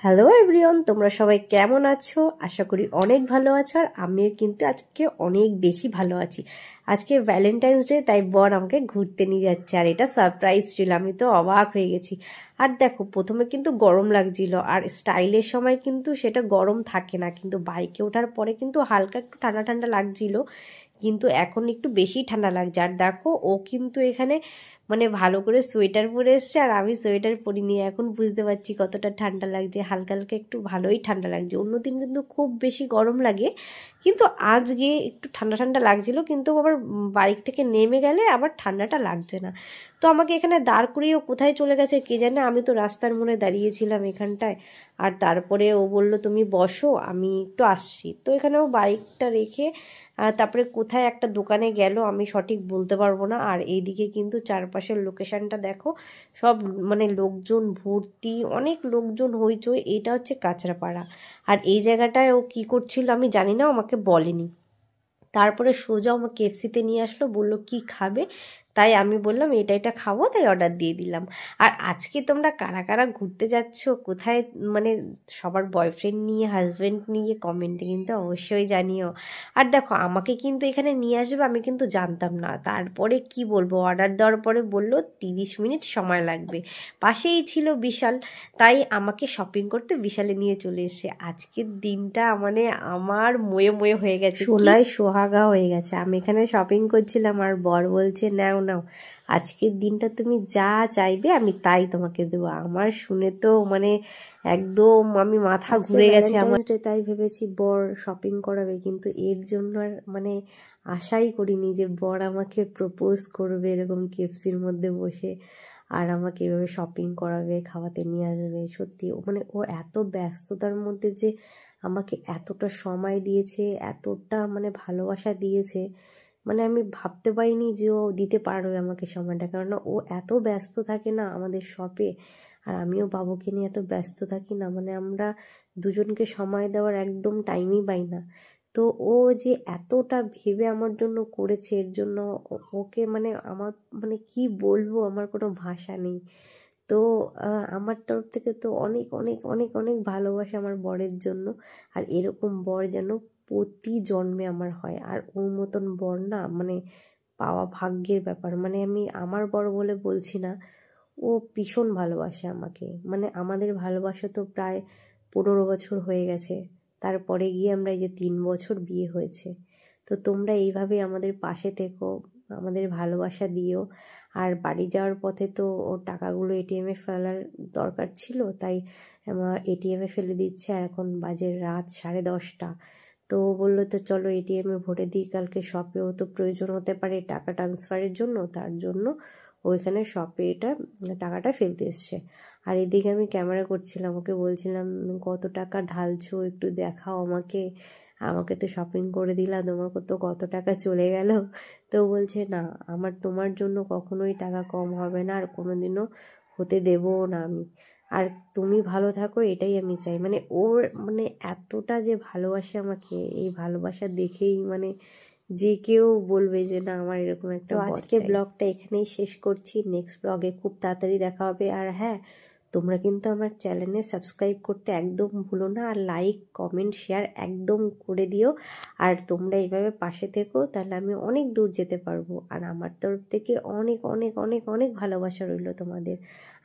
Hello everyone, তোমরা সবাই কেমন আছো? আশা করি অনেক ভালো আছো। আর আমিও কিন্তু আজকে অনেক বেশি ভালো আছি। আজকে ভ্যালেন্টাইন্স ডে, তাই বর আমাকে ঘুরতে নিয়ে যাচ্ছে, আর এটা সারপ্রাইজ ছিল। আমি তো অবাক হয়ে গেছি। আর দেখো, প্রথমে কিন্তু গরম লাগছিল, আর স্টাইলের সময় কিন্তু সেটা গরম থাকে না, কিন্তু বাইকে ওঠার পরে কিন্তু হালকা একটু ঠান্ডা ঠান্ডা লাগছিল, কিন্তু এখন একটু বেশি ঠান্ডা লাগছে। আর দেখো, ও কিন্তু এখানে ভালো করে সোয়েটার পরে এসছে, আর আমি সোয়েটার পরিনি। এখন বুঝতে পারছি কতটা ঠান্ডা লাগছে। হালকা হালকা একটু ভালোই ঠান্ডা লাগছে। অন্যদিন কিন্তু খুব বেশি গরম লাগে, কিন্তু আজকে একটু ঠান্ডা ঠান্ডা লাগছিল, কিন্তু আবার বাইক থেকে নেমে গেলে আবার ঠান্ডাটা লাগছে না। তো আমাকে এখানে দাঁড় করিয়ে ও কোথায় চলে গেছে কে জানে। আমি তো রাস্তার মোড়ে দাঁড়িয়েছিলাম এখানটায়। আর তারপরে ও বলল তুমি বসো, আমি একটু আসছি। তো এখানে ও বাইকটা রেখে তারপরে কোথায় একটা দোকানে গেল, আমি সঠিক বলতে পারবো না। আর এইদিকে কিন্তু চারপাশের লোকেশনটা দেখো, সব লোকজন ভর্তি, অনেক লোকজন হইচই। এটা হচ্ছে কাঁচরাপাড়া। আর এই জায়গাটায় ও কী করছিল আমি জানি না, আমাকে বলেনি। তারপরে সোজা আমাকে কেএফসিতে নিয়ে আসলো, বললো কি খাবে, তাই আমি বললাম এটা এটা খাবো, তাই অর্ডার দিয়ে দিলাম। আর আজকে তোমরা কারা কারা ঘুরতে যাচ্ছ, কোথায়, সবার বয়ফ্রেন্ড নিয়ে, হাজব্যান্ড নিয়ে, কমেন্টে কিন্তু অবশ্যই জানিও। আর দেখো, আমাকে কিন্তু এখানে নিয়ে আসবে আমি কিন্তু জানতাম না। তারপরে কি বলবো, অর্ডার দেওয়ার পরে বললো 30 মিনিট সময় লাগবে। পাশেই ছিল বিশাল, তাই আমাকে শপিং করতে বিশালে নিয়ে চলে এসেছে। আজকের দিনটা আমার ময়ে ময়ে হয়ে গেছে, সোনায় সোহাগা হয়ে গেছে। আমি এখানে শপিং করছিলাম, আর বর বলছে নাও নাও, আজকের দিনটা তুমি যা চাইবে আমি তাই তোমাকে দেবো। আমার শুনে তো একদম আমি মাথা ঘুরে গেছে আমার। তাই ভেবেছি বর শপিং করাবে, কিন্তু এর জন্য আর আশাই করিনি যে বর আমাকে প্রপোজ করবে এরকম কেএফসির মধ্যে বসে, আর আমাকে এভাবে শপিং করাবে, খাওয়াতে নিয়ে আসবে। সত্যি ও এত ব্যস্ততার মধ্যে যে আমাকে এতটা সময় দিয়েছে, এতটা ভালোবাসা দিয়েছে, আমি ভাবতে পারিনি যে ও দিতে পারবে আমাকে সময়টা। কেননা ও এত ব্যস্ত থাকে না আমাদের শপে, আর আমিও বাবুকে নিয়ে এত ব্যস্ত থাকি না, আমরা দুজনকে সময় দেওয়ার একদম টাইমই পাই না। তো ও যে এতটা ভেবে আমার জন্য করেছে, এর জন্য ওকে আমার কি বলবো, আমার কোনো ভাষা নেই। তো আমার তরফ থেকে তো অনেক অনেক অনেক অনেক ভালোবাসা আমার বরের জন্য। আর এরকম বর যেন প্রতি জন্মে আমার হয়। আর ওর মতন বর না পাওয়া ভাগ্যের ব্যাপার। আমি আমার বর বলে বলছি না, ও ভীষণ ভালোবাসে আমাকে। আমাদের ভালোবাসা তো প্রায় 15 বছর হয়ে গেছে। তারপরে গিয়ে আমরা এই যে 3 বছর বিয়ে হয়েছে। তো তোমরা এইভাবে আমাদের পাশে থেকো, আমাদের ভালোবাসা দিও। আর বাড়ি যাওয়ার পথে তো ওর টাকাগুলো এটিএমে ফেলার দরকার ছিল, তাই এটিএমে ফেলে দিচ্ছে। আর এখন বাজে রাত 10:30। তো ও বললো তো চলো এটিএমে ভরে দিই, কালকে শপেও তো প্রয়োজন হতে পারে টাকা ট্রান্সফারের জন্য, তার জন্য ওইখানে শপে টাকাটা ফেলতে এসছে। আর এদিকে আমি ক্যামেরা করছিলাম, ওকে বলছিলাম কত টাকা ঢালছো একটু দেখাও আমাকে, আমাকে তো শপিং করে দিলা, তোমার তো কত টাকা চলে গেল। তো বলছে না, আমার তোমার জন্য কখনোই টাকা কম হবে না, আর কোনোদিনও হতে দেবও না আমি। আর তুমি ভালো থাকো, এটাই আমি চাই। ওর এতটা যে ভালোবাসে আমাকে, এই ভালোবাসা দেখেই যে কেউ বলবে যে না আমার এরকম একটা। আজকে ব্লগটা এখানেই শেষ করছি, নেক্সট ব্লগে খুব তাড়াতাড়ি দেখা হবে। আর হ্যাঁ, তোমরা কিন্তু আমার চ্যানেলে সাবস্ক্রাইব করতে একদম ভুলো না, আর লাইক কমেন্ট শেয়ার একদম করে দিও। আর তোমরা এইভাবে পাশে থেকো, তাহলে আমি অনেক দূর যেতে পারবো। আর আমার তরফ থেকে অনেক অনেক অনেক অনেক ভালোবাসা রইল তোমাদের।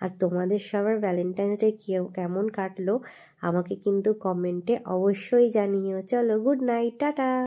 আর তোমাদের সবার ভ্যালেন্টাইন্স ডে কেমন কাটলো আমাকে কিন্তু কমেন্টে অবশ্যই জানিও। চলো, গুড নাইট, টাটা।